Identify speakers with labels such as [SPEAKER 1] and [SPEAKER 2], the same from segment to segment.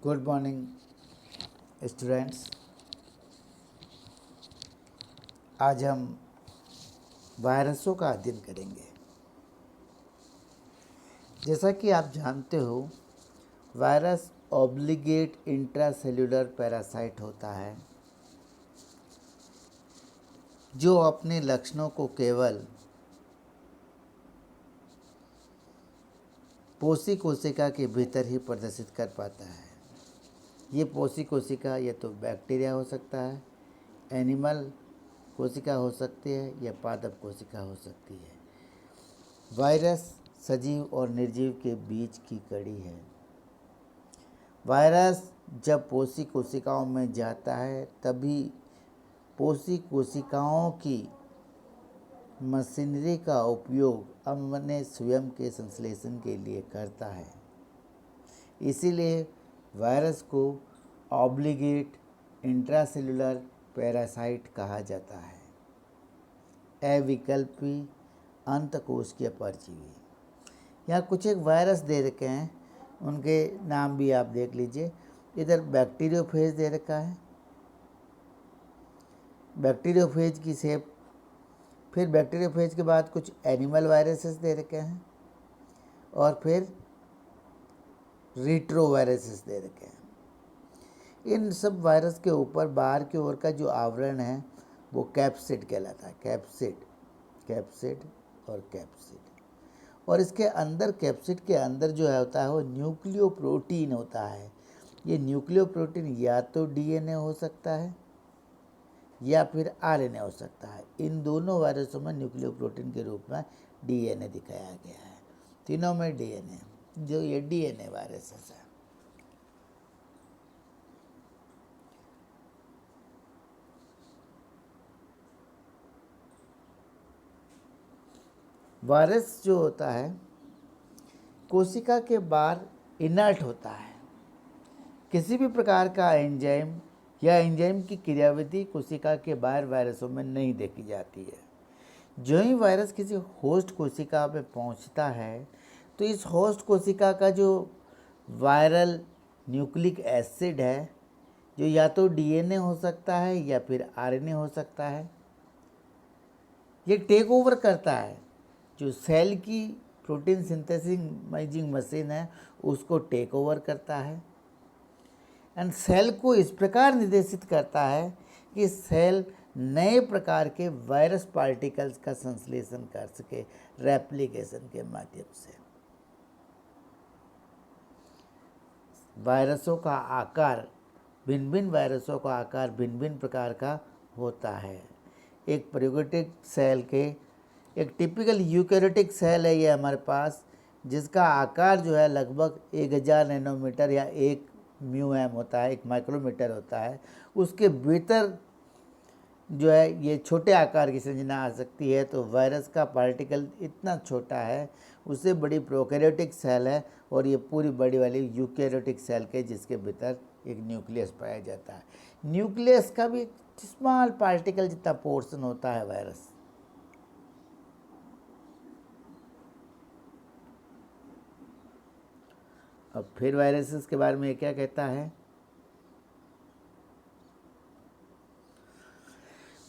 [SPEAKER 1] Good morning students. आज हम वायरसों का अध्ययन करेंगे। जैसा कि आप जानते हो, वायरस ऑब्लिगेट इंट्रासेल्युलर पैरासाइट होता है जो अपने लक्षणों को केवल पोषी कोशिका के भीतर ही प्रदर्शित कर पाता है। ये पोषी कोशिका या तो बैक्टीरिया हो सकता है, एनिमल कोशिका हो सकती है या पादप कोशिका हो सकती है। वायरस सजीव और निर्जीव के बीच की कड़ी है। वायरस जब पोषी कोशिकाओं में जाता है तभी पोषी कोशिकाओं की मशीनरी का उपयोग अपने स्वयं के संश्लेषण के लिए करता है। इसीलिए वायरस को ऑब्लिगेट इंट्रासेल्युलर पैरासाइट कहा जाता है। अविकल्पी अंतकोशिकीय परजीवी। यहाँ कुछ एक वायरस दे रखे हैं, उनके नाम भी आप देख लीजिए। इधर बैक्टीरियोफेज दे रखा है, बैक्टीरियोफेज की शेप। फिर बैक्टीरियोफेज के बाद कुछ एनिमल वायरसेस दे रखे हैं और फिर रिट्रो वायरसेस दे रखे हैं। इन सब वायरस के ऊपर बाहर की ओर का जो आवरण है वो कैप्सिड कहलाता है। कैप्सिड और कैप्सिड। और इसके अंदर कैप्सिड के अंदर जो है होता है वो न्यूक्लियोप्रोटीन होता है। ये न्यूक्लियोप्रोटीन या तो डीएनए हो सकता है या फिर आरएनए हो सकता है। इन दोनों वायरसों में न्यूक्लियोप्रोटीन के रूप में डीएनए दिखाया गया है। तीनों में डीएनए, जो ये डीएनए वायरसेस है। वायरस जो होता है कोशिका के बाहर इनर्ट होता है। किसी भी प्रकार का एंजाइम या एंजाइम की क्रियाविधि कोशिका के बाहर वायरसों में नहीं देखी जाती है। जो ही वायरस किसी होस्ट कोशिका में पहुंचता है तो इस होस्ट कोशिका का जो वायरल न्यूक्लिक एसिड है, जो या तो डीएनए हो सकता है या फिर आरएनए हो सकता है, ये टेक ओवर करता है। जो सेल की प्रोटीन सिंथेसाइजिंग मशीन है उसको टेक ओवर करता है एंड सेल को इस प्रकार निर्देशित करता है कि सेल नए प्रकार के वायरस पार्टिकल्स का संश्लेषण कर सके रेप्लिकेशन के माध्यम से। वायरसों का आकार भिन्न भिन्न प्रकार का होता है। एक प्रोकैरियोटिक सेल के एक टिपिकल यूकैरियोटिक सेल है ये हमारे पास, जिसका आकार जो है लगभग 1000 नैनोमीटर या 1 म्यूएम होता है, 1 माइक्रोमीटर होता है। उसके भीतर जो है ये छोटे आकार की संरचना आ सकती है। तो वायरस का पार्टिकल इतना छोटा है, उससे बड़ी प्रोकैरियोटिक सेल है और ये पूरी बड़ी वाली यूकैरियोटिक सेल के जिसके भीतर एक न्यूक्लियस पाया जाता है। न्यूक्लियस का भी स्मॉल पार्टिकल जितना पोर्शन होता है वायरस। अब फिर वायरसेस के बारे में क्या कहता है?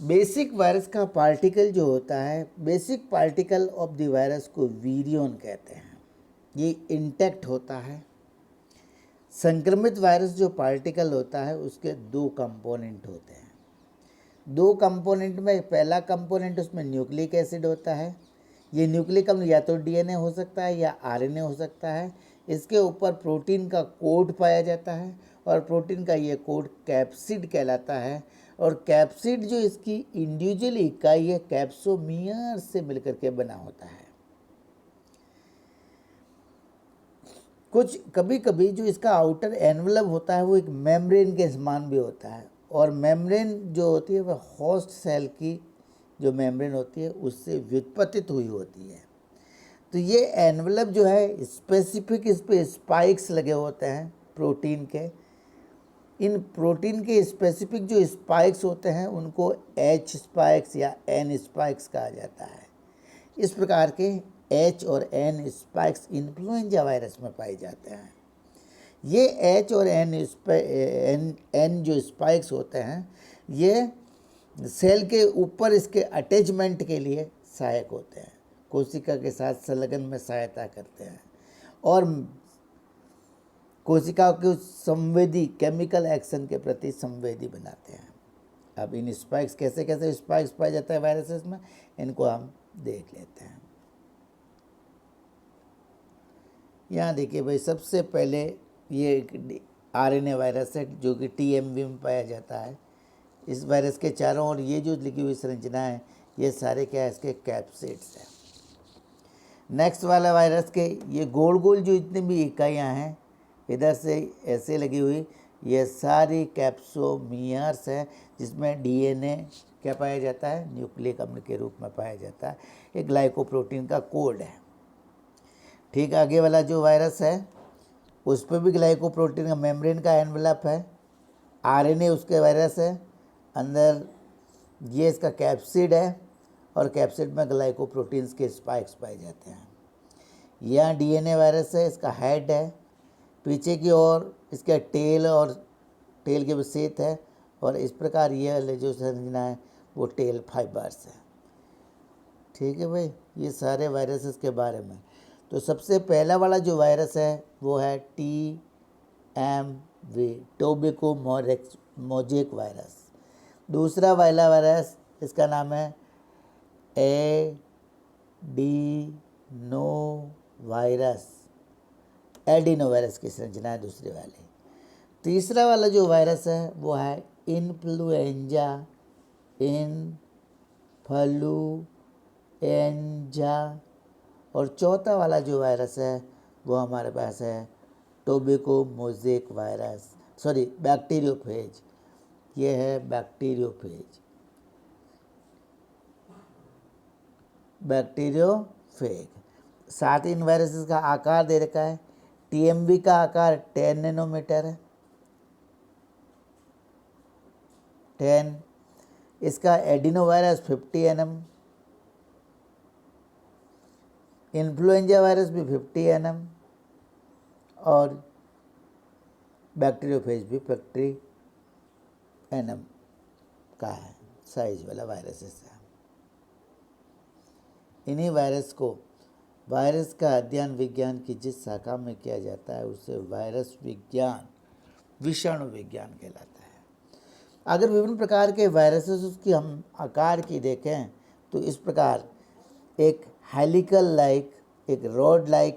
[SPEAKER 1] बेसिक वायरस का पार्टिकल जो होता है, basic particle of the virus को वीरियन कहते हैं। ये इंटैक्ट होता है। संक्रमित वायरस जो पार्टिकल होता है उसके 2 कंपोनेंट होते हैं। 2 कंपोनेंट में पहला कंपोनेंट उसमें न्यूक्लिक एसिड होता है। ये न्यूक्लिक अम्ल या तो डीएनए हो सकता है या आरएनए हो सकता है। इसके ऊपर प्रोटीन का कोड पाया जाता है और प्रोटीन का ये कोड कैप्सिड कहलाता है। और कैप्सिड जो इसकी इंडिविजुअल इकाई है कैप्सोमियर से मिलकर के बना होता है। कुछ कभी कभी जो इसका आउटर एनवलप होता है वो एक मेम्ब्रेन के समान भी होता है और मेम्ब्रेन जो होती है वह होस्ट सेल की जो मेम्ब्रेन होती है उससे व्युत्पत्तित हुई होती है। तो ये एनवलप जो है स्पेसिफिक, इस पे स्पाइक्स लगे होते हैं प्रोटीन के। इन प्रोटीन के स्पेसिफिक जो स्पाइक्स होते हैं उनको एच स्पाइक्स या एन स्पाइक्स कहा जाता है। इस प्रकार के एच और एन स्पाइक्स इन्फ्लुएंजा वायरस में पाए जाते हैं। ये एच और एन जो स्पाइक्स होते हैं ये सेल के ऊपर इसके अटैचमेंट के लिए सहायक होते हैं, कोशिका के साथ संलग्न में सहायता करते हैं और कोशिका को संवेदी केमिकल एक्शन के प्रति संवेदी बनाते हैं। अब इन स्पाइक्स कैसे कैसे स्पाइक्स पाए जाते हैं वायरसेस में, इनको हम देख लेते हैं। यहाँ देखिए भाई, सबसे पहले ये एक आरएनए वायरस है जो कि टीएमवी में पाया जाता है। इस वायरस के चारों ओर ये जो लिखी हुई संरचना है ये सारे क्या है, इसके कैप्सिड्स हैं। नेक्स्ट वाला वायरस के ये गोल गोल जो इतनी भी इकाइयाँ हैं इधर से ऐसे लगी हुई, ये सारी कैप्सोमियर्स है जिसमें डीएनए क्या पाया जाता है, न्यूक्लिक अम्ल के रूप में पाया जाता है। एक ग्लाइकोप्रोटीन का कोड है। ठीक आगे वाला जो वायरस है उस पर भी ग्लाइकोप्रोटीन का मेम्ब्रेन का एनवेलप है। आरएनए उसके वायरस है, अंदर ये इसका कैप्सिड है और कैप्सिड में ग्लाइकोप्रोटीन्स के स्पाइक्स पाए जाते हैं। यहाँ डीएनए वायरस है, इसका हेड है, पीछे की ओर इसका टेल और टेल के विशेष है और इस प्रकार ये जो संरचना है वो टेल फाइबर्स है। ठीक है भाई, ये सारे वायरसेस के बारे में। तो सबसे पहला वाला जो वायरस है वो है TMV, टोबैको मोज़ेक वायरस। दूसरा वाला वायरस इसका नाम है एडिनोवायरस की संरचना है दूसरे वाले। तीसरा वाला जो वायरस है वो है इन्फ्लुएंजा और चौथा वाला जो वायरस है वो हमारे पास है tobacco mosaic virus, sorry bacteriophage. ये है बैक्टीरियोफेज। साथ ही इन वायरसेस का आकार दे रखा है। टीएमवी का आकार 10 नैनोमीटर है, 10। इसका एडिनोवायरस 50 nm, इन्फ्लुएंजा वायरस भी 50 nm और बैक्टीरियोफेज भी 50 nm का है साइज वाला वायरसेस है। इन्हीं वायरस को वायरस का अध्ययन विज्ञान की जिस शाखा में किया जाता है उसे वायरस विज्ञान, विषाणु विज्ञान कहलाता है। अगर विभिन्न प्रकार के वायरसेस उसकी हम आकार की देखें तो इस प्रकार एक हेलिकल लाइक, एक रॉड लाइक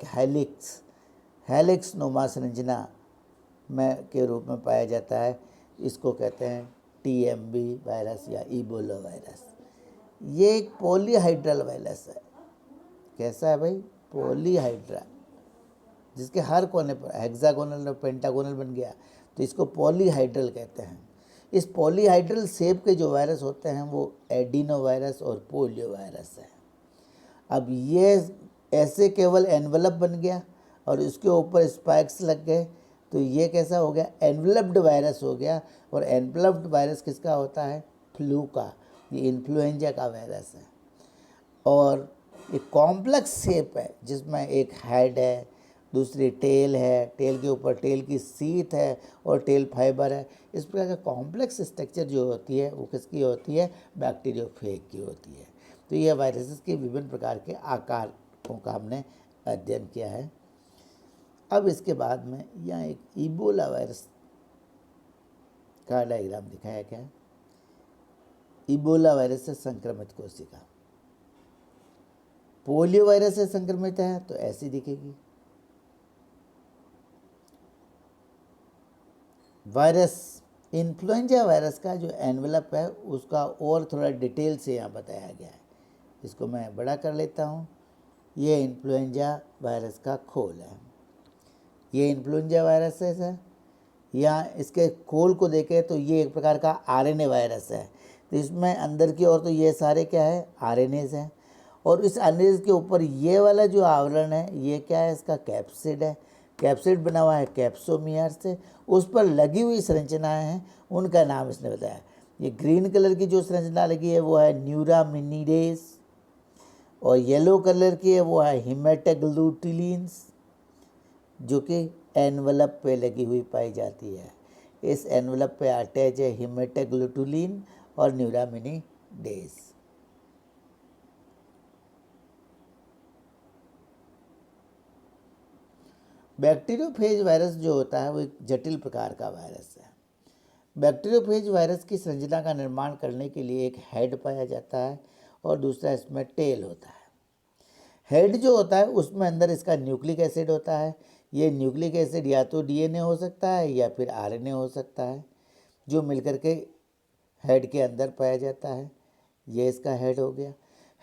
[SPEAKER 1] हेलिक्स नुमा संरचना में के रूप में पाया जाता है। इसको कहते हैं TMV वायरस या इबोला वायरस। ये एक पॉलीहाइड्रल वायरस है। कैसा है भाई, पॉलीहाइड्रा, जिसके हर कोने पर हेक्सागोनल और पेंटागोनल बन गया तो इसको पॉलीहाइड्रल कहते हैं। इस पॉलीहाइड्रल शेप के जो वायरस होते हैं वो एडिनो वायरस और पोलियो वायरस है। अब ये ऐसे केवल एनवलप बन गया और उसके ऊपर स्पाइक्स लग गए तो ये कैसा हो गया, एनवलप्ड वायरस हो गया। और एनवलप्ड वायरस किसका होता है, फ्लू का, ये इन्फ्लुएंजा का वायरस है। और एक कॉम्प्लेक्स शेप है जिसमें एक हेड है, दूसरी टेल है, टेल के ऊपर टेल की सीट है और टेल फाइबर है। इस प्रकार का कॉम्प्लेक्स स्ट्रक्चर जो होती है वो किसकी होती है, बैक्टीरियोफेज की होती है। तो ये वायरसेस के विभिन्न प्रकार के आकारों का हमने अध्ययन किया है। अब इसके बाद में यहाँ एक इबोला वायरस का डायग्राम दिखाया गया है। इबोला वायरस से संक्रमित कोशिका पोलियो वायरस से संक्रमित है तो ऐसी दिखेगी। वायरस इन्फ्लुएंजा वायरस का जो एनवेलप है उसका और थोड़ा डिटेल से यहाँ बताया गया है। इसको मैं बड़ा कर लेता हूँ। ये इन्फ्लुएंजा वायरस का खोल है। ये इन्फ्लुएंजा वायरस है। यहाँ इसके खोल को देखें तो ये एक प्रकार का आरएनए वायरस है। तो इसमें अंदर की ओर तो ये सारे क्या है, आरएनएज हैं। और इस आरएनएज के ऊपर ये वाला जो आवरण है ये क्या है, इसका कैप्सिड है। कैप्सिड बना हुआ है कैप्सोमियर से। उस पर लगी हुई संरचनाएं हैं, उनका नाम इसने बताया। ये ग्रीन कलर की जो संरचना लगी है वो है न्यूरामिनिडेज और येलो कलर की है वो है हिमेटोग्लूटिलिन्स, जो कि एनवलप पे लगी हुई पाई जाती है। इस एनवलप पे अटैच है हिमेटाग्लूटुलिन और न्यूरामिनिडेज। बैक्टीरियोफेज वायरस जो होता है वो एक जटिल प्रकार का वायरस है। बैक्टीरियोफेज वायरस की संरचना का निर्माण करने के लिए एक हेड पाया जाता है और दूसरा इसमें टेल होता है। हेड जो होता है उसमें अंदर इसका न्यूक्लिक एसिड होता है। ये न्यूक्लिक एसिड या तो डीएनए हो सकता है या फिर आरएनए हो सकता है, जो मिलकर के हेड के अंदर पाया जाता है। ये इसका हेड हो गया।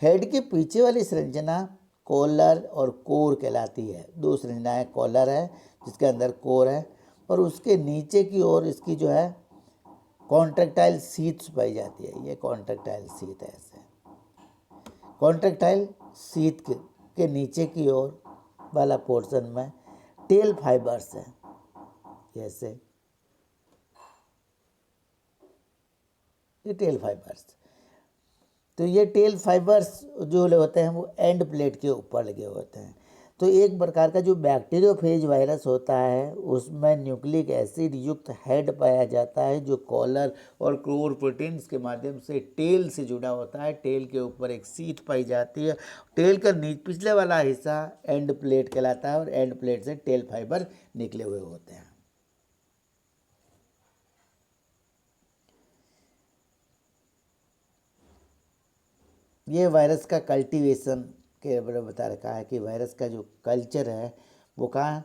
[SPEAKER 1] हेड के पीछे वाली संरचना कॉलर और कोर कहलाती है। दो संरचनाएं, कॉलर है जिसके अंदर कोर है, और उसके नीचे की ओर इसकी जो है कॉन्ट्रैक्टाइल सीथ्स पाई जाती है। ये कॉन्ट्रैक्टाइल सीथ है। ऐसे कॉन्ट्रैक्टाइल सीथ के नीचे की ओर वाला पोर्शन में टेल फाइबर्स है। जैसे ये टेल फाइबर्स, तो ये टेल फाइबर्स जो होते हैं वो एंड प्लेट के ऊपर लगे होते हैं। तो एक प्रकार का जो बैक्टीरियोफेज वायरस होता है उसमें न्यूक्लिक एसिड युक्त हेड पाया जाता है, जो कॉलर और कोर प्रोटीन्स के माध्यम से टेल से जुड़ा होता है। टेल के ऊपर एक सीट पाई जाती है। टेल का पिछले वाला हिस्सा एंड प्लेट कहलाता है और एंड प्लेट से टेल फाइबर निकले हुए होते हैं। ये वायरस का कल्टीवेशन के बारे में बता रखा है कि वायरस का जो कल्चर है वो कहाँ,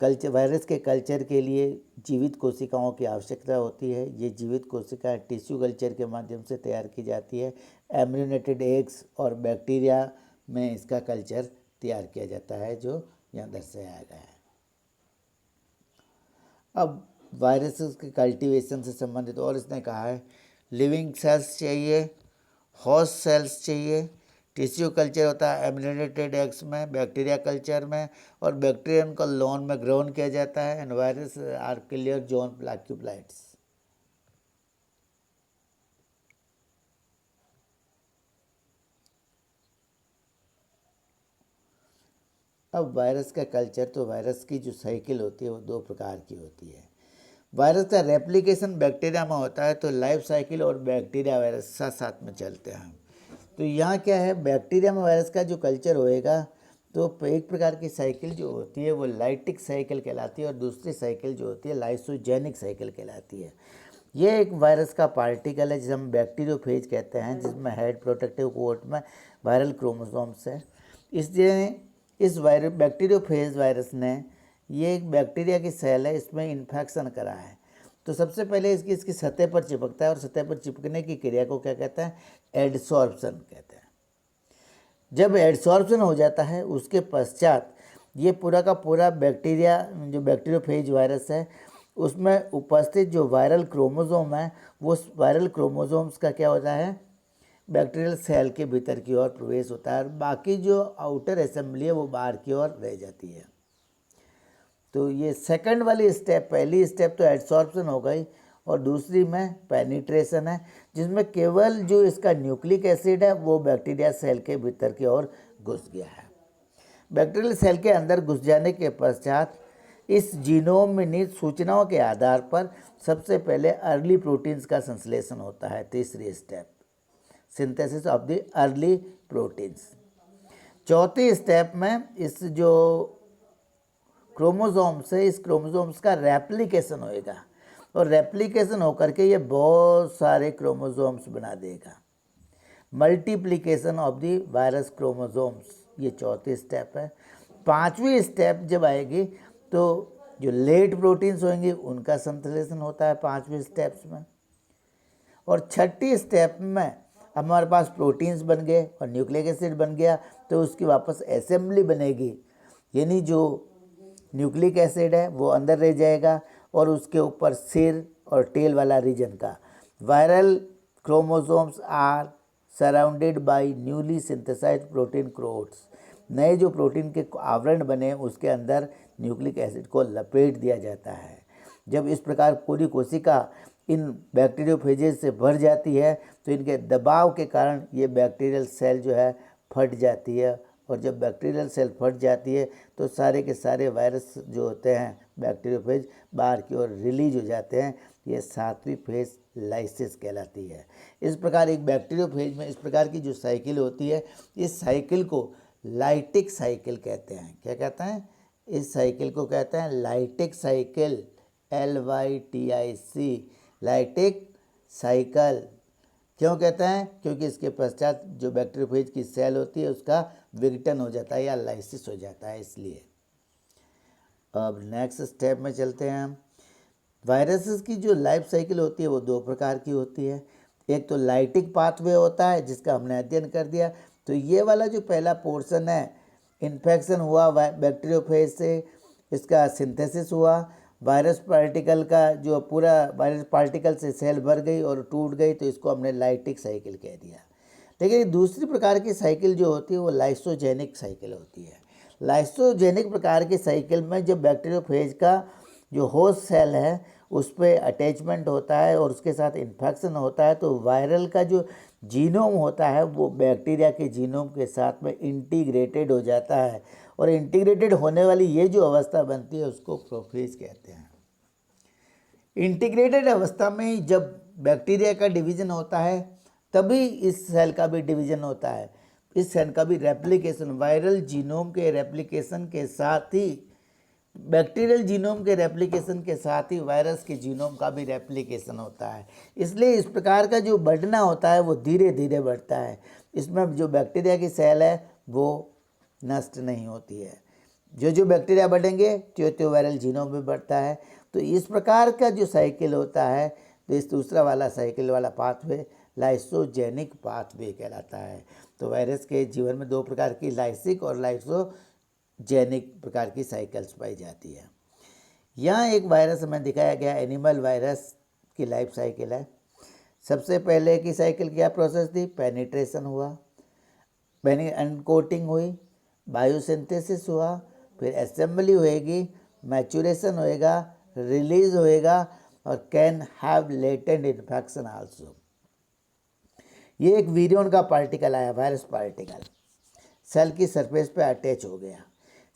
[SPEAKER 1] वायरस के कल्चर के लिए जीवित कोशिकाओं की आवश्यकता होती है। ये जीवित कोशिकाएं टिश्यू कल्चर के माध्यम से तैयार की जाती है। एम्ब्रियोनेटेड एग्स और बैक्टीरिया में इसका कल्चर तैयार किया जाता है, जो यहाँ दर्शाया गया है। अब वायरस के कल्टीवेशन से संबंधित और इसने कहा है लिविंग सेल्स चाहिए, होस्ट सेल्स चाहिए। टिश्यू कल्चर होता है एम्ब्रियोनेटेड एग्स में, बैक्टीरिया कल्चर में, और बैक्टीरियम को लॉन में ग्रोन किया जाता है। And virus are clear zone प्लाक्यूप्लाइट्स। अब वायरस का कल्चर, तो वायरस की जो साइकिल होती है वो दो प्रकार की होती है। वायरस का रेप्लिकेशन बैक्टीरिया में होता है, तो लाइफ साइकिल और बैक्टीरिया वायरस साथ साथ में चलते हैं। तो यहाँ क्या है, बैक्टीरिया में वायरस का जो कल्चर होएगा तो एक प्रकार की साइकिल जो होती है वो लाइटिक साइकिल कहलाती है, और दूसरी साइकिल जो होती है लाइसोजेनिक साइकिल कहलाती है। ये एक वायरस का पार्टिकल है जिसे हम बैक्टीरियोफेज कहते हैं, जिसमें हेड प्रोटेक्टिव कोट में वायरल क्रोमोसोम्स है। इसलिए इस बैक्टीरियोफेज वायरस ने, ये एक बैक्टीरिया की सेल है, इसमें इन्फेक्शन करा है। तो सबसे पहले इसकी सतह पर चिपकता है, और सतह पर चिपकने की क्रिया को क्या कहते हैं, एडसॉर्प्शन कहते हैं। जब एडसॉर्प्शन हो जाता है उसके पश्चात ये पूरा का पूरा बैक्टीरिया, जो बैक्टीरियोफेज वायरस है, उसमें उपस्थित जो वायरल क्रोमोसोम है वो वायरल क्रोमोसोम्स का क्या होता है, बैक्टीरियल सेल के भीतर की ओर प्रवेश होता है, और बाकी जो आउटर असेंबली है वो बाहर की ओर रह जाती है। तो ये सेकंड वाली स्टेप, पहली स्टेप तो एडसॉर्प्शन हो गई, और दूसरी में पेनिट्रेशन है, जिसमें केवल जो इसका न्यूक्लिक एसिड है वो बैक्टीरिया सेल के भीतर की ओर घुस गया है। बैक्टीरियल सेल के अंदर घुस जाने के पश्चात इस जीनोम में निहित सूचनाओं के आधार पर सबसे पहले अर्ली प्रोटीन्स का संश्लेषण होता है। तीसरी step, synthesis of the early proteins. चौथी स्टेप में इस जो क्रोमोसोम्स है, इस क्रोमोसोम्स का रेप्लिकेशन होएगा, और रेप्लिकेशन होकर के ये बहुत सारे क्रोमोसोम्स बना देगा। Multiplication of the virus chromosomes, ये चौथी स्टेप है। पांचवी स्टेप जब आएगी तो जो लेट प्रोटीन्स होंगे उनका संश्लेषण होता है पांचवी स्टेप्स में। और छठी स्टेप में हमारे पास प्रोटीन्स बन गए और न्यूक्लिक एसिड बन गया, तो उसकी वापस असेंबली बनेगी, यानी जो न्यूक्लिक एसिड है वो अंदर रह जाएगा, और उसके ऊपर सिर और टेल वाला रीजन का viral chromosomes are surrounded by newly synthesised protein coats. नए जो प्रोटीन के आवरण बने उसके अंदर न्यूक्लिक एसिड को लपेट दिया जाता है। जब इस प्रकार पूरी कोशिका इन बैक्टीरियोफेजेस से भर जाती है तो इनके दबाव के कारण ये बैक्टीरियल सेल जो है फट जाती है और जब बैक्टीरियल सेल फट जाती है तो सारे के सारे वायरस जो होते हैं बैक्टीरियोफेज बाहर की ओर रिलीज हो जाते हैं। ये 7वीं फेज लाइसिस कहलाती है। इस प्रकार एक बैक्टीरियोफेज में इस प्रकार की जो साइकिल होती है, इस साइकिल को लाइटिक साइकिल कहते हैं। क्या कहते हैं? इस साइकिल को कहते हैं lytic cycle, LYTIC, lytic cycle. क्यों कहते हैं? क्योंकि इसके पश्चात जो बैक्टीरियोफेज की सेल होती है उसका विघटन हो जाता है या लाइसिस हो जाता है, इसलिए। अब नेक्स्ट स्टेप में चलते हैं हम। वायरसेस की जो लाइफ साइकिल होती है वो 2 प्रकार की होती है। एक तो लाइटिक पाथवे होता है जिसका हमने अध्ययन कर दिया। तो ये वाला जो पहला पोर्शन है, इन्फेक्शन हुआ बैक्टीरियोफेज से, इसका सिंथेसिस हुआ, वायरस पार्टिकल का जो पूरा वायरस पार्टिकल से सेल भर गई और टूट गई, तो इसको हमने लाइटिक साइकिल कह दिया। लेकिन दूसरी प्रकार की साइकिल जो होती है वो लाइसोजेनिक साइकिल होती है। लाइसोजेनिक प्रकार की साइकिल में जब बैक्टीरियोफेज का जो होस्ट सेल है उस पर अटैचमेंट होता है और उसके साथ इन्फेक्शन होता है, तो वायरल का जो जीनोम होता है वो बैक्टीरिया के जीनोम के साथ में इंटीग्रेटेड हो जाता है, और इंटीग्रेटेड होने वाली ये जो अवस्था बनती है उसको प्रोफेज कहते हैं। इंटीग्रेटेड अवस्था में जब बैक्टीरिया का डिवीजन होता है तभी इस सेल का भी डिवीजन होता है। इस सेल का भी रेप्लिकेशन, वायरल जीनोम के रेप्लिकेशन के साथ ही, बैक्टीरियल जीनोम के रेप्लिकेशन के साथ ही वायरस के जीनोम का भी रेप्लिकेशन होता है। इसलिए इस प्रकार का जो बढ़ना होता है वो धीरे धीरे बढ़ता है। इसमें जो बैक्टीरिया की सेल है वो नष्ट नहीं होती है। जो बैक्टीरिया बढ़ेंगे त्यो वायरल जीनोम भी बढ़ता है। तो इस प्रकार का जो साइकिल होता है, तो इस दूसरा वाला साइकिल वाला पाथवे लाइसोजेनिक पाथवे कहलाता है। तो वायरस के जीवन में 2 प्रकार की लाइसिक और लाइसोजेनिक प्रकार की साइकिल्स पाई जाती है। यहाँ एक वायरस हमें दिखाया गया, एनिमल वायरस की लाइफ साइकिल है। सबसे पहले की साइकिल क्या प्रोसेस थी? पेनिट्रेशन हुआ, अनकोटिंग हुई, बायोसिंथेसिस हुआ, फिर असेंबली होएगी, मैचुरेशन होएगा, रिलीज होएगा, और can have latent infection also. ये एक वीरियन का पार्टिकल आया, वायरस पार्टिकल सेल की सरफेस पे अटैच हो गया।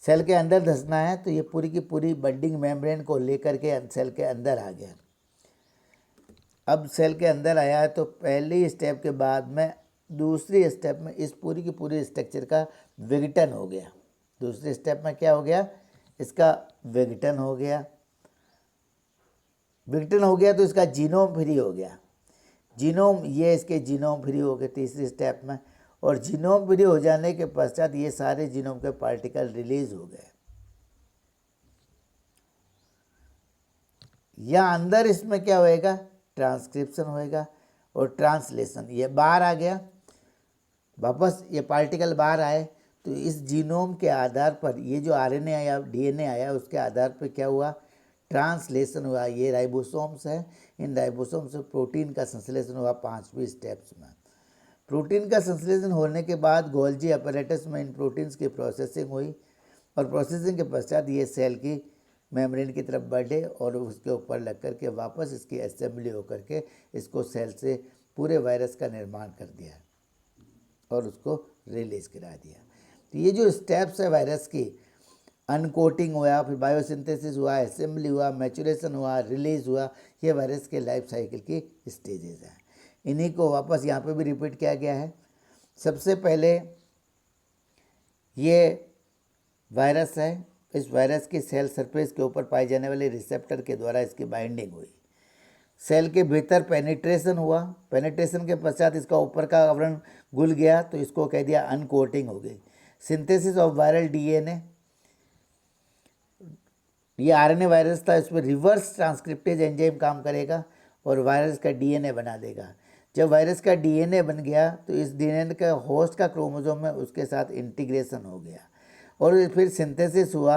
[SPEAKER 1] सेल के अंदर धंसना है तो ये पूरी की पूरी बंडिंग मेम्ब्रेन को लेकर के सेल के अंदर आ गया। अब सेल के अंदर आया है तो पहली स्टेप के बाद में दूसरी स्टेप में इस पूरी की पूरी स्ट्रक्चर का विघटन हो गया। दूसरे स्टेप में क्या हो गया? इसका विघटन हो गया। विघटन हो गया तो इसका जीनोम फ्री हो गया। जीनोम, ये इसके जीनोम फ्री हो गए तीसरी स्टेप में, और जीनोम फ्री हो जाने के पश्चात ये सारे जीनोम के पार्टिकल रिलीज हो गए। या अंदर इसमें क्या होएगा? ट्रांसक्रिप्शन होएगा और ट्रांसलेशन। ये बाहर आ गया, वापस ये पार्टिकल बाहर आए तो इस जीनोम के आधार पर ये जो आरएनए आया, डीएनए आया, उसके आधार पर क्या हुआ? ट्रांसलेशन हुआ। ये राइबोसोम्स है, इन राइबोसोम से प्रोटीन का संश्लेषण हुआ 5वीं स्टेप्स में। प्रोटीन का संश्लेषण होने के बाद गोल्जी अपैरेटस में इन प्रोटीन्स की प्रोसेसिंग हुई, और प्रोसेसिंग के पश्चात ये सेल की मेम्ब्रेन की तरफ बढ़े और उसके ऊपर लग कर के वापस इसकी असेंबली होकर के इसको सेल से पूरे वायरस का निर्माण कर दिया और उसको रिलीज करा दिया। तो ये जो स्टेप्स है वायरस की, अनकोटिंग हुआ, फिर बायोसिंथेसिस हुआ, असेंबली हुआ, मैचुरेशन हुआ, रिलीज हुआ, ये वायरस के लाइफ साइकिल की स्टेजेस हैं। इन्हीं को वापस यहाँ पे भी रिपीट किया गया है। सबसे पहले ये वायरस है, इस वायरस की सेल सरफेस के ऊपर पाए जाने वाले रिसेप्टर के द्वारा इसकी बाइंडिंग हुई। सेल के भीतर पेनिट्रेशन हुआ, पेनिट्रेशन के पश्चात इसका ऊपर का आवरण घुल गया तो इसको कह दिया अनकोटिंग हो गई। सिंथेसिस ऑफ वायरल डीएनए, ये आरएनए वायरस था, इस पर रिवर्स ट्रांसक्रिप्टेज एंजाइम काम करेगा और वायरस का डीएनए बना देगा। जब वायरस का डीएनए बन गया तो इस डीएनए का होस्ट का क्रोमोसोम में उसके साथ इंटीग्रेशन हो गया और फिर सिंथेसिस हुआ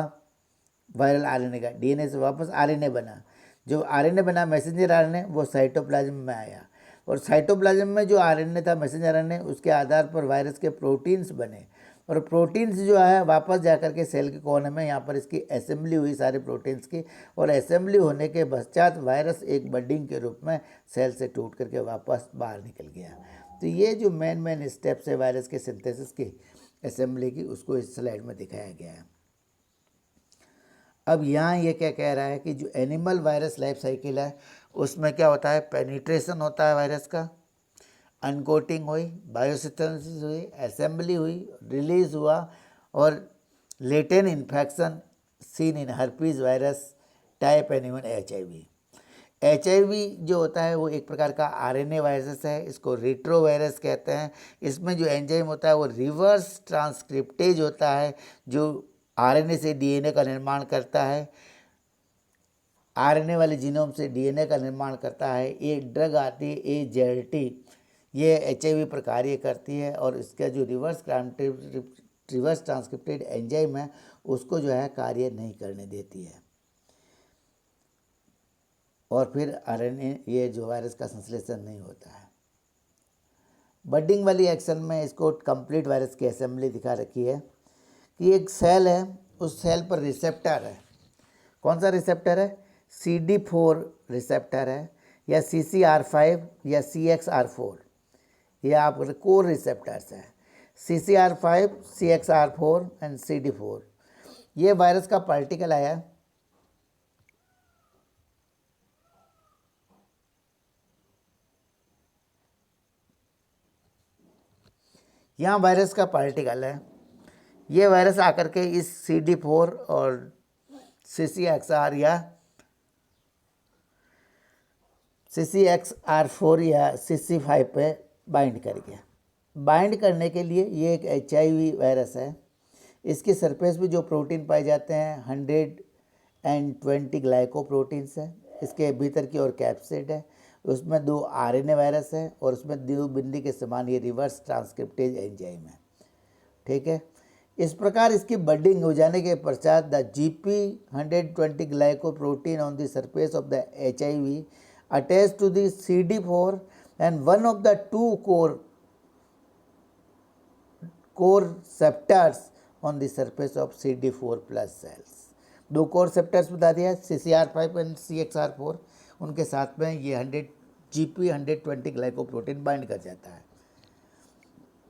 [SPEAKER 1] वायरल आरएनए का, डीएनए से वापस आरएनए बना। जो आरएनए बना मैसेंजर आरएनए, वो साइटोप्लाज्म में आया और साइटोप्लाज्म में जो आरएनए था मैसेंजर आरएनए, उसके आधार पर वायरस के प्रोटीन्स बने और प्रोटीन्स जो है वापस जाकर के सेल के कोने में यहाँ पर इसकी असेंबली हुई सारे प्रोटीन्स की, और असेंबली होने के पश्चात वायरस एक बडिंग के रूप में सेल से टूट करके वापस बाहर निकल गया। तो ये जो मेन स्टेप्स है वायरस के सिंथेसिस की, असेंबली की, उसको इस स्लाइड में दिखाया गया है। अब यहाँ ये क्या कह रहा है कि जो एनिमल वायरस लाइफ साइकिल है उसमें क्या होता है, पेनिट्रेशन होता है वायरस का, अनकोटिंग हुई, बायोसिंथेसिस हुई, असेंबली हुई, रिलीज हुआ, और latent infection seen in herpes virus type and even HIV जो होता है वो एक प्रकार का RNA वायरस है, इसको रेट्रो वायरस कहते हैं। इसमें जो एंजाइम होता है वो रिवर्स ट्रांसक्रिप्टेज होता है, जो RNA से DNA का निर्माण करता है, RNA वाले जीनोम से DNA का निर्माण करता है। एक ड्रग आती है AZT, ये HIV पर कार्य करती है, और इसका जो रिवर्स ट्रांसक्रिप्टेड एंजाइम है उसको जो है कार्य नहीं करने देती है, और फिर RNA ये जो वायरस का संश्लेषण नहीं होता है। बडिंग वाली एक्शन में इसको कंप्लीट वायरस की असेंबली दिखा रखी है कि एक सेल है, उस सेल पर रिसेप्टर है। कौन सा रिसेप्टर है? CD4 रिसेप्टर है, या CCR5 या CXR4, ये आप कोर रिसेप्टर्स हैं। CCR5, CXR4 and CD4। ये वायरस का पार्टिकल आया, यहाँ वायरस का पार्टिकल है। ये वायरस आकर के इस CD4 और CCXR या CCXR4 या CC5 पे बाइंड कर गया। बाइंड करने के लिए ये एक HIV वायरस है। इसके सरफेस पे जो प्रोटीन पाए जाते हैं 120 ग्लाइकोप्रोटीन्स है। इसके भीतर की ओर कैप्सिड है, उसमें 2 RNA वायरस है, और उसमें 2 बिंदी के समान ये रिवर्स ट्रांसक्रिप्टेज एंजाइम है। ठीक है, इस प्रकार इसकी बडिंग हो जाने के पश्चात the GP120 glycoprotein on the surface of the HIV attached to the CD4 and one of the 2 core receptors on the surface of CD4 plus cells। 2 core receptors बता दिया, CCR5 एंड CXR4, उनके साथ में ये GP120 glycoprotein bind कर जाता है।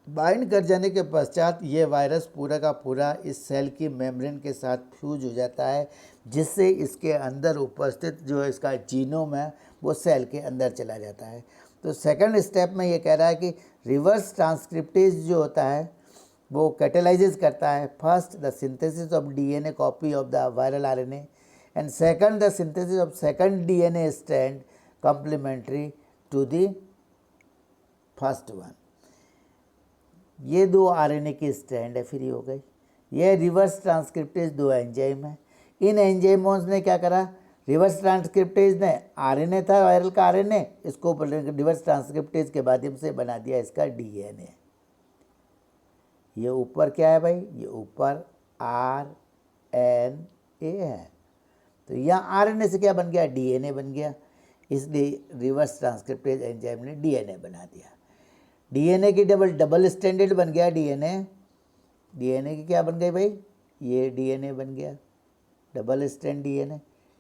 [SPEAKER 1] Bind कर जाने के पश्चात ये वायरस पूरा का पूरा इस सेल की मेम्ब्रेन के साथ फ्यूज हो जाता है, जिससे इसके अंदर उपस्थित जो इसका जीनोम है वो सेल के अंदर चला जाता है। तो सेकंड स्टेप में ये कह रहा है कि रिवर्स ट्रांसक्रिप्टेज जो होता है वो कैटेलाइजेस करता है, first the synthesis of DNA copy of the viral RNA, and second the synthesis of second DNA strand complementary to the first one. ये 2 RNA की स्ट्रैंड है, फ्री हो गई। ये रिवर्स ट्रांसक्रिप्टेज 2 एंजाइम है। इन एंजाइमों ने क्या करा, रिवर्स ट्रांसक्रिप्टेज ने RNA था वायरल का RNA, इसको रिवर्स ट्रांसक्रिप्टेज के माध्यम से बना दिया इसका DNA। ये ऊपर क्या है भाई, ये ऊपर RNA है, तो यहाँ RNA से क्या बन गया, DNA बन गया। इसलिए रिवर्स ट्रांसक्रिप्टेज एंजाइम ने DNA बना दिया। DNA की डबल स्टैंडर्ड बन गया। DNA की क्या बन गई भाई, ये DNA बन गया, डबल स्टैंड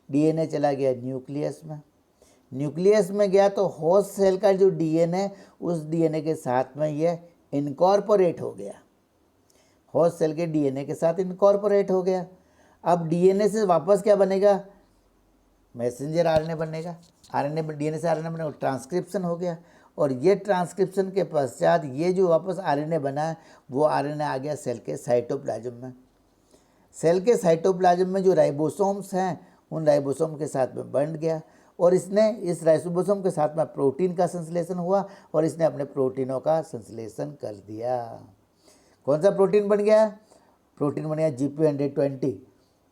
[SPEAKER 1] DNA चला गया न्यूक्लियस में। न्यूक्लियस में गया तो होस्ट सेल का जो DNA उस DNA के साथ में ये इनकॉर्पोरेट हो गया, होस्ट सेल के DNA के साथ इनकॉर्पोरेट हो गया। अब DNA से वापस क्या बनेगा, मैसेंजर RNA बनेगा। DNA से RNA बनेगा, ट्रांसक्रिप्शन हो गया, और ये ट्रांसक्रिप्शन के पश्चात ये जो वापस RNA बना है वो RNA आ गया सेल के साइटोप्लाज्म में। सेल के साइटोप्लाज्म में जो राइबोसोम्स हैं उन राइबोसोम के साथ में बंध गया, और इसने इस राइबोसोम के साथ में प्रोटीन का संश्लेषण हुआ, और इसने अपने प्रोटीनों का संश्लेषण कर दिया। कौन सा प्रोटीन बन गया, प्रोटीन बन गया GP120,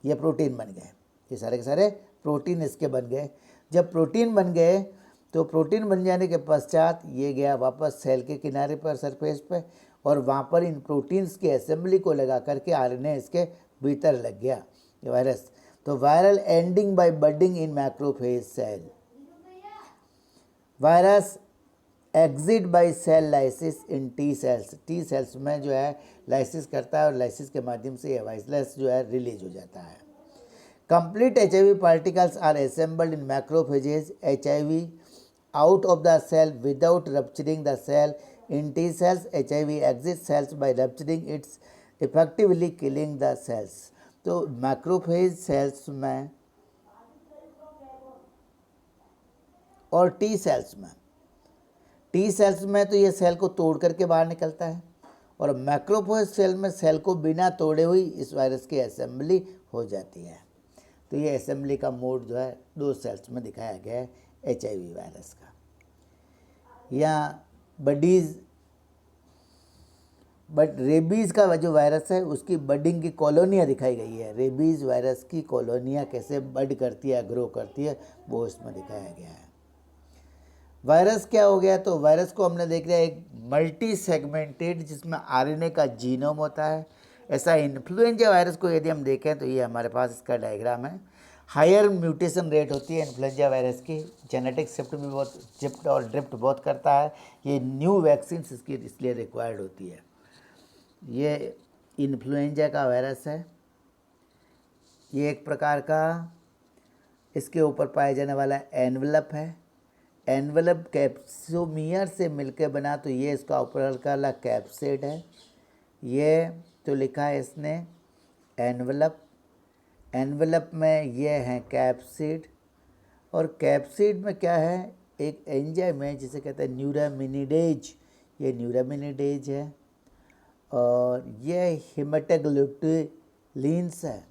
[SPEAKER 1] ये प्रोटीन बन गए, ये सारे के सारे प्रोटीन इसके बन गए। जब प्रोटीन बन गए तो प्रोटीन बन जाने के पश्चात ये गया वापस सेल के किनारे पर, सरफेस पे, और वहाँ पर इन प्रोटीन्स के असेंबली को लगा करके RNA इसके भीतर लग गया ये वायरस। तो viral ending by budding in macrophage cell, virus exit by cell lysis in T cells में जो है लाइसिस करता है, और लाइसिस के माध्यम से ये वायरस जो है रिलीज हो जाता है। Complete HIV particles are assembled in macrophages HIV out of the cell without rupturing the cell In T cells, HIV exits cells by rupturing its effectively killing the cells. तो macrophage sales में और T cells में तो ये cell को तोड़ करके बाहर निकलता है, और मैक्रोफेज सेल में सेल को बिना तोड़े हुई इस वायरस की असेंबली हो जाती है। तो ये असेंबली का मोड जो है 2 सेल्स में दिखाया गया है HIV वायरस का। यहाँ रेबीज़ का जो वायरस है उसकी बडिंग की कॉलोनियाँ दिखाई गई है। रेबीज़ वायरस की कॉलोनियाँ कैसे बड करती है, ग्रो करती है, वो इसमें दिखाया गया है। वायरस क्या हो गया, तो वायरस को हमने देख लिया एक मल्टी सेगमेंटेड जिसमें RNA का जीनोम होता है। ऐसा इन्फ्लुएंजा वायरस को यदि हम देखें तो ये हमारे पास इसका डायग्राम है। हायर म्यूटेशन रेट होती है इन्फ्लुएंजा वायरस की, जेनेटिक शिफ्ट और ड्रिफ्ट बहुत करता है। ये न्यू वैक्सीन इसकी इसलिए रिक्वायर्ड होती है। ये इन्फ्लुएंजा का वायरस है, ये एक प्रकार का इसके ऊपर पाया जाने वाला एनवलप है। एनवलप कैप्सोमियर से मिलकर बना, तो ये इसका ऊपर वाला कैप्सिड है। ये तो लिखा है इसने एनवलप, एनवलप में ये है कैप्सिड, और कैप्सिड में क्या है, एक एंजाइम है जिसे कहते हैं न्यूरामिनिडेज। ये न्यूरामिनिडेज है, और ये हेमाटोग्लूटिलिन्स है,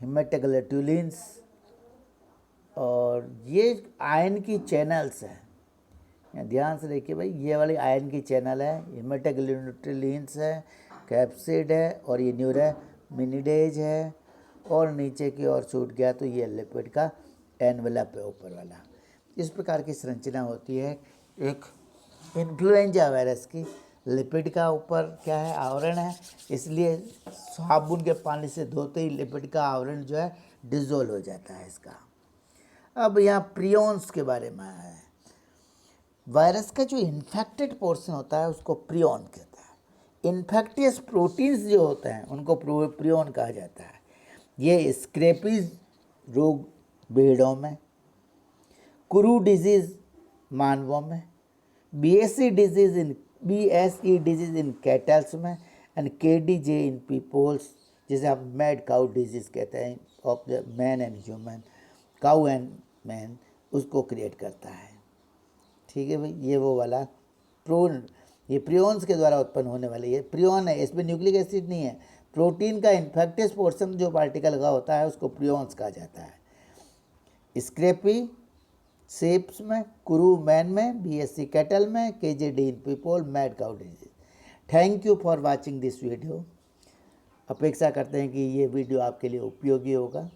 [SPEAKER 1] हेमाटोग्लूटिलिन्स, और ये आयन की चैनल्स हैं। ध्यान से देखिए भाई, ये वाली आयन की चैनल है, हेमाटोग्लूटिलिन्स है, कैप्सिड है, और ये न्यूरामिनिडेज है, और नीचे की ओर छूट गया तो ये लिपिड का एनवलप है ऊपर वाला। इस प्रकार की संरचना होती है एक इन्फ्लुएंजा वायरस की। लिपिड का ऊपर क्या है, आवरण है, इसलिए साबुन के पानी से धोते ही लिपिड का आवरण जो है डिजोल्व हो जाता है इसका। अब यहाँ प्रियॉन्स के बारे में है। वायरस का जो इन्फेक्टेड पोर्शन होता है उसको प्रियॉन कहता है। इन्फेक्टियस प्रोटीन्स जो होते हैं उनको प्रियॉन कहा जाता है। ये स्क्रैपीज रोग भेड़ों में, कुरू डिजीज मानवों में, BSE डिजीज इन कैटल्स में, एंड KDJ इन पीपल्स, जिसे हम मैड काउ डिजीज कहते हैं of the man and human, cow and man, उसको क्रिएट करता है। ठीक है भाई, ये वो वाला ये प्रियॉन्स के द्वारा उत्पन्न होने वाले ये प्रियॉन है, इसमें न्यूक्लिक एसिड नहीं है। प्रोटीन का इन्फेक्टियस पोर्शन जो पार्टिकल का होता है उसको प्रियॉन्स कहा जाता है। स्क्रैपी सेप्स में, कुरू मैन में, BSE कैटल में, KJD in people, mad cow disease. Thank you for watching this video. अपेक्षा करते हैं कि ये वीडियो आपके लिए उपयोगी होगा।